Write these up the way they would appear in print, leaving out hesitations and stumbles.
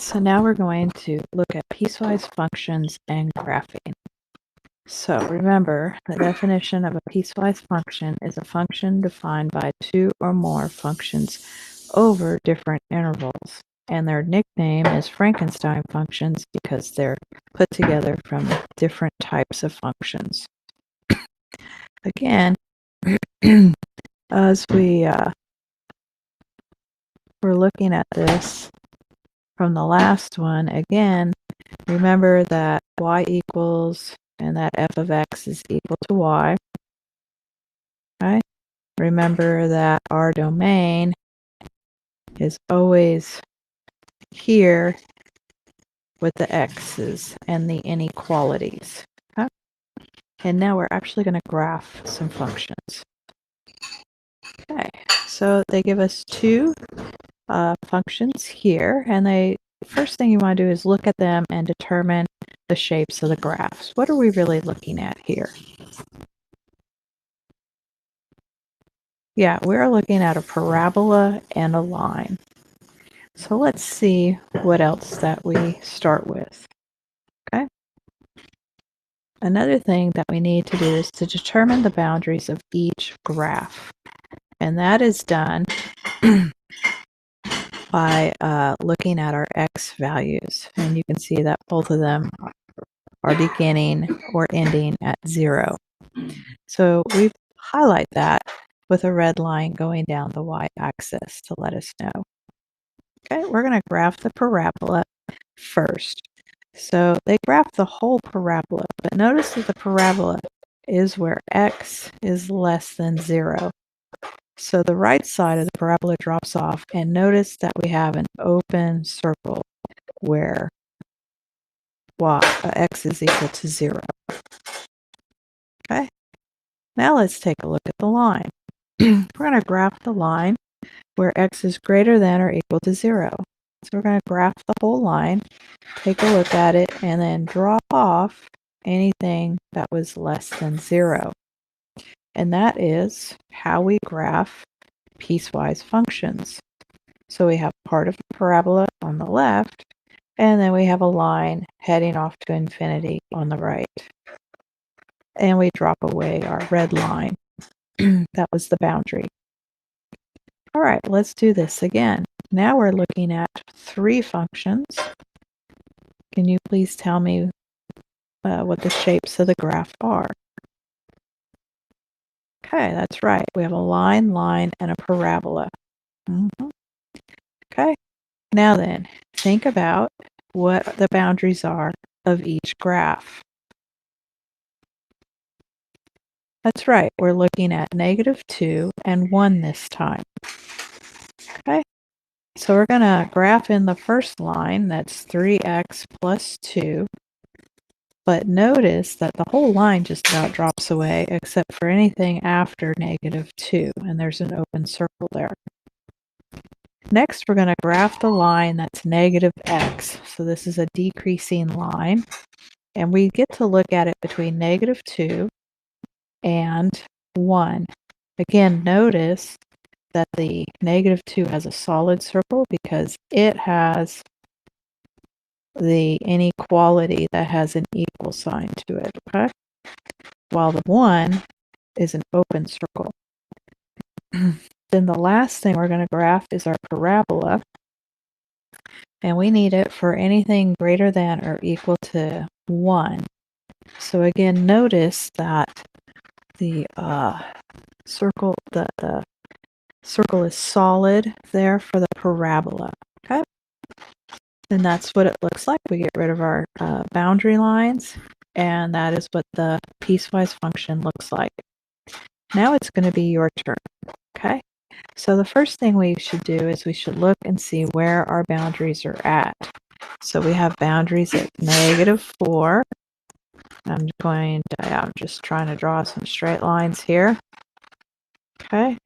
So now we're going to look at piecewise functions and graphing. So remember, the definition of a piecewise function is a function defined by two or more functions over different intervals. And their nickname is Frankenstein functions because they're put together from different types of functions. Again, as we're looking at this from the last one, again, remember that y equals and that f of x is equal to y. Okay? Remember that our domain is always here with the x's and the inequalities. Okay? And now we're actually going to graph some functions. Okay, so they give us two functions here, and the first thing you want to do is look at them and determine the shapes of the graphs. What are we really looking at here? Yeah, we're looking at a parabola and a line. So let's see what else that we start with. Okay. Another thing that we need to do is to determine the boundaries of each graph. And that is done by looking at our x values. And you can see that both of them are beginning or ending at 0. So we highlight that with a red line going down the y-axis to let us know. Okay, we're going to graph the parabola first. So they graph the whole parabola, but notice that the parabola is where x is less than 0. So the right side of the parabola drops off, and notice that we have an open circle where x is equal to 0. Okay, now let's take a look at the line. We're going to graph the line where x is greater than or equal to 0. So we're going to graph the whole line, take a look at it, and then drop off anything that was less than 0. And that is how we graph piecewise functions. So we have part of the parabola on the left, and then we have a line heading off to infinity on the right. And we drop away our red line. That was the boundary. All right, let's do this again. Now we're looking at three functions. Can you please tell me what the shapes of the graph are? Okay, that's right. We have a line, and a parabola. Okay, now then, think about what the boundaries are of each graph. That's right, we're looking at -2 and 1 this time. Okay, so we're going to graph in the first line, that's 3x plus 2. But notice that the whole line just about drops away except for anything after -2, and there's an open circle there. Next, we're going to graph the line that's -x. So this is a decreasing line, and we get to look at it between -2 and 1. Again, notice that the -2 has a solid circle because it has the inequality that has an equal sign to it, okay? While the 1 is an open circle. Then the last thing we're going to graph is our parabola, and we need it for anything greater than or equal to 1. So again, notice that the circle is solid there for the parabola. Okay, and that's what it looks like. We get rid of our boundary lines, and that is what the piecewise function looks like. Now it's going to be your turn. Okay, so the first thing we should do is we should look and see where our boundaries are at. So we have boundaries at -4. I'm just trying to draw some straight lines here. Okay.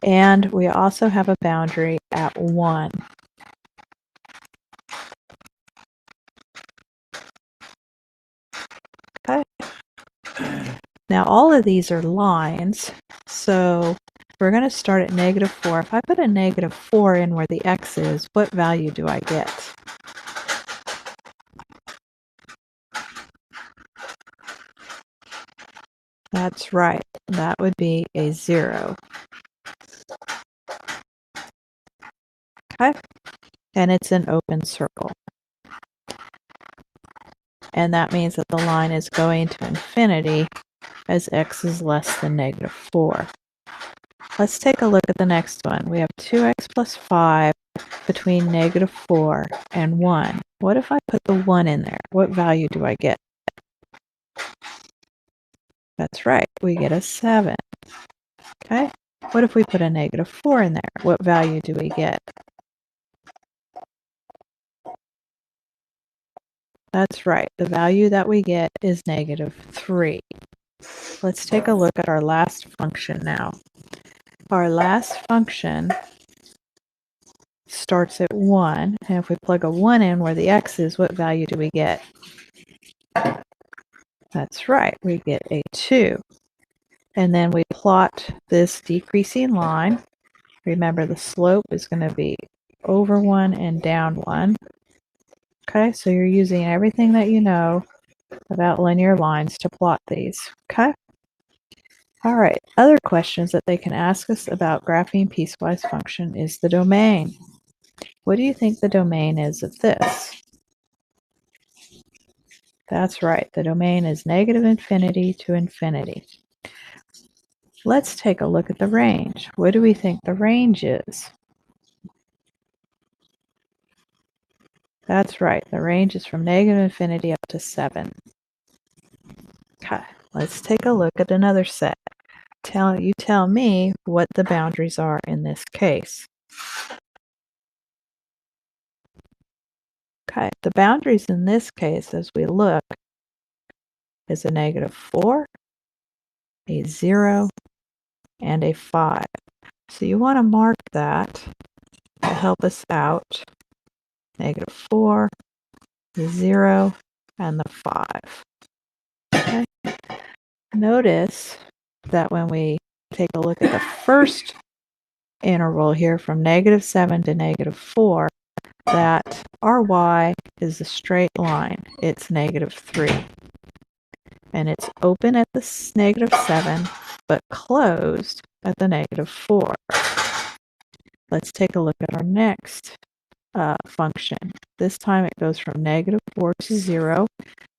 And we also have a boundary at 1. Okay. Now all of these are lines, so We're going to start at -4. If I put a -4 in where the x is, what value do I get? That's right. That would be a 0. Okay? And it's an open circle. And that means that the line is going to infinity as x is less than -4. Let's take a look at the next one. We have 2x plus 5 between -4 and 1. What if I put the 1 in there? What value do I get? That's right, we get a 7. Okay? What if we put a -4 in there? What value do we get? That's right, the value that we get is -3. Let's take a look at our last function now. Our last function starts at 1, and if we plug a 1 in where the x is, what value do we get? That's right, we get a 2. And then we plot this decreasing line. Remember, the slope is going to be over 1 and down 1. Okay, so you're using everything that you know about linear lines to plot these. Okay? All right, other questions that they can ask us about graphing piecewise function is the domain. What do you think the domain is of this? That's right, the domain is -infinity to infinity. Let's take a look at the range. What do we think the range is? That's right, the range is from -infinity up to 7. Okay, let's take a look at another set. You tell me what the boundaries are in this case. Okay, the boundaries in this case, as we look, is a -4, a 0, and a 5. So you want to mark that to help us out. -4, the 0, and the 5. Okay. Notice that when we take a look at the first interval here from -7 to -4, that our y is a straight line. It's -3. And it's open at the -7, but closed at the -4. Let's take a look at our next function. This time it goes from -4 to 0,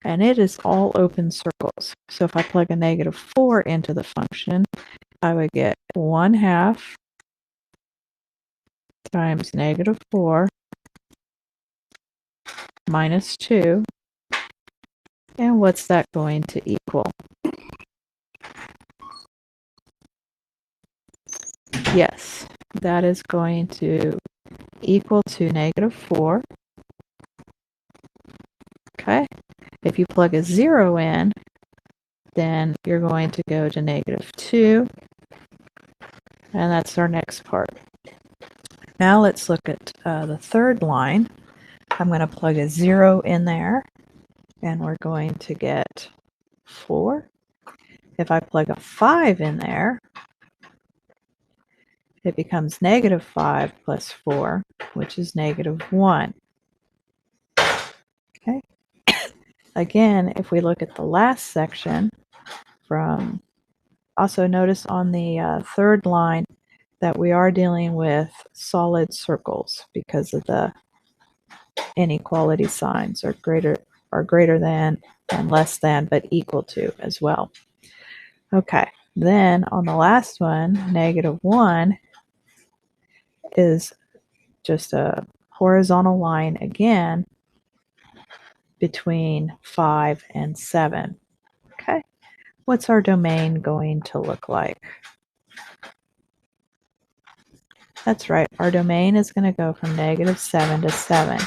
and it is all open circles. So if I plug a -4 into the function, I would get 1/2 times -4 minus 2. And what's that going to equal? Yes, that is going to equal to -4. Okay, if you plug a 0 in, then you're going to go to -2, and that's our next part. Now let's look at the third line. I'm going to plug a 0 in there, and we're going to get 4. If I plug a 5 in there, it becomes -5 plus 4, which is -1. Okay. Again, if we look at the last section also notice on the third line that we are dealing with solid circles because of the inequality signs are greater than and less than, but equal to as well. Okay, then on the last one, -1 is just a horizontal line again between 5 and 7. Okay, what's our domain going to look like? That's right, our domain is going to go from -7 to 7.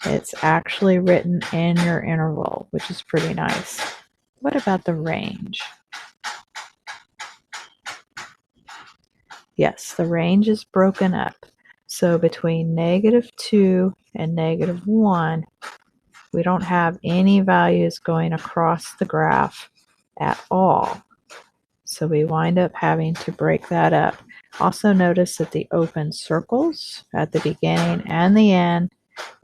It's actually written in your interval, which is pretty nice. What about the range? Yes, the range is broken up. So between -2 and -1, we don't have any values going across the graph at all. So we wind up having to break that up. Also notice that the open circles at the beginning and the end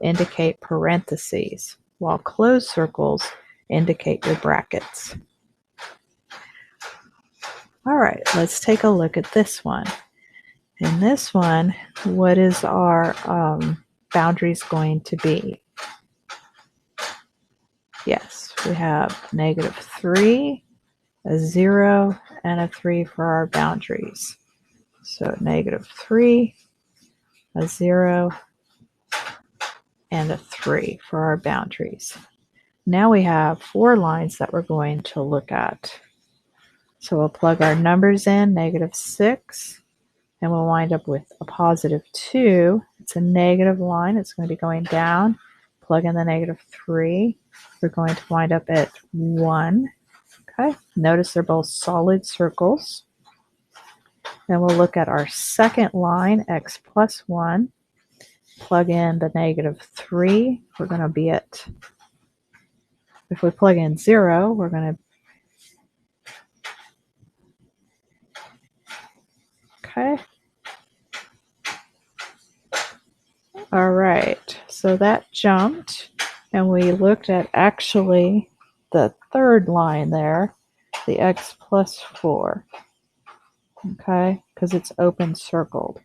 indicate parentheses, while closed circles indicate your brackets. All right, let's take a look at this one. In this one, what is our boundaries going to be? Yes, we have -3, a 0, and a 3 for our boundaries. So -3, a 0, and a 3 for our boundaries. Now we have 4 lines that we're going to look at. So we'll plug our numbers in, -6, and we'll wind up with a +2. It's a negative line. It's going to be going down. Plug in the -3. We're going to wind up at 1. Okay, notice they're both solid circles. Then we'll look at our second line, x plus 1. Plug in the -3. We're going to be at, if we plug in 0, we're going to, okay. All right, so that jumped, and we looked at actually the third line there, the x plus 4, okay, because it's open circled.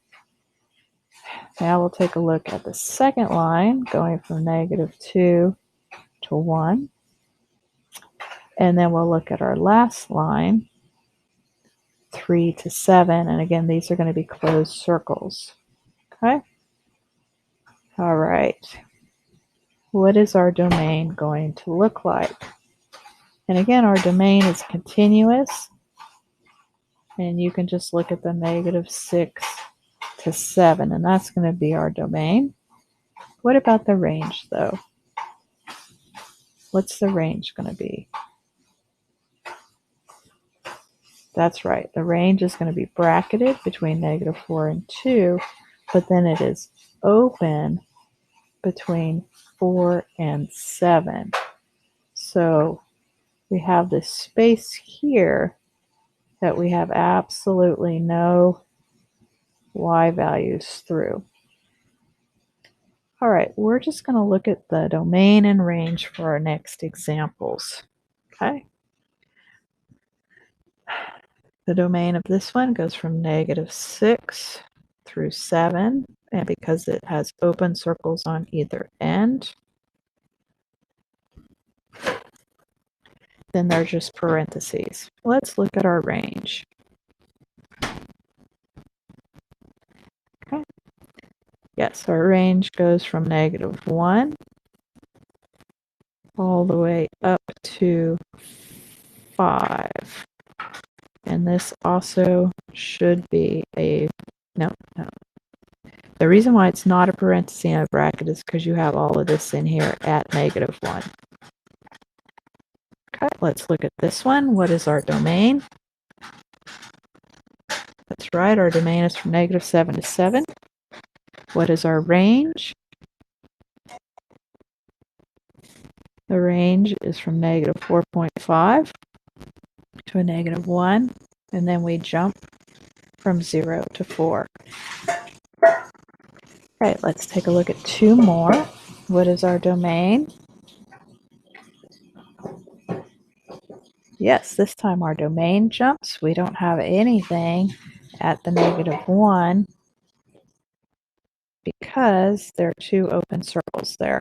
Now we'll take a look at the second line, going from -2 to 1. And then we'll look at our last line, 3 to 7. And again, these are going to be closed circles. Okay? All right. What is our domain going to look like? And again, our domain is continuous. And you can just look at the -6 to 7. And that's going to be our domain. What about the range, though? What's the range going to be? That's right. The range is going to be bracketed between -4 and 2, but then it is open between 4 and 7. So we have this space here that we have absolutely no y values through. All right, we're just going to look at the domain and range for our next examples. Okay. The domain of this one goes from -6 through 7, and because it has open circles on either end, then they're just parentheses. Let's look at our range. Okay. Yes, our range goes from -1 all the way up to 5. And this also should be a, no. The reason why it's not a parenthesis and a bracket is because you have all of this in here at -1. Okay, let's look at this one. What is our domain? That's right, our domain is from -7 to 7. What is our range? The range is from -4.5 to a -1, and then we jump from 0 to 4. All right, let's take a look at 2 more. What is our domain? Yes, this time our domain jumps. We don't have anything at the -1 because there are 2 open circles there.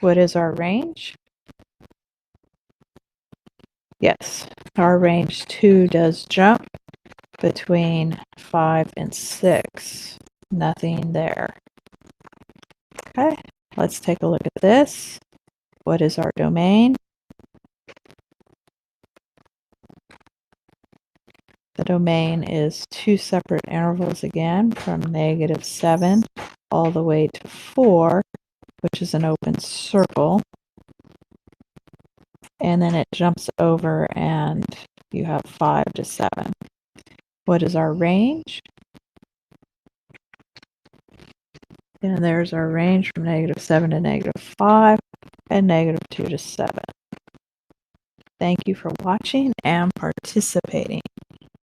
What is our range? Yes, our range 2 does jump between 5 and 6. Nothing there. Okay, let's take a look at this. What is our domain? The domain is 2 separate intervals again, from -7 all the way to 4, which is an open circle. And then it jumps over and you have 5 to 7. What is our range? And there's our range from -7 to -5 and -2 to 7. Thank you for watching and participating.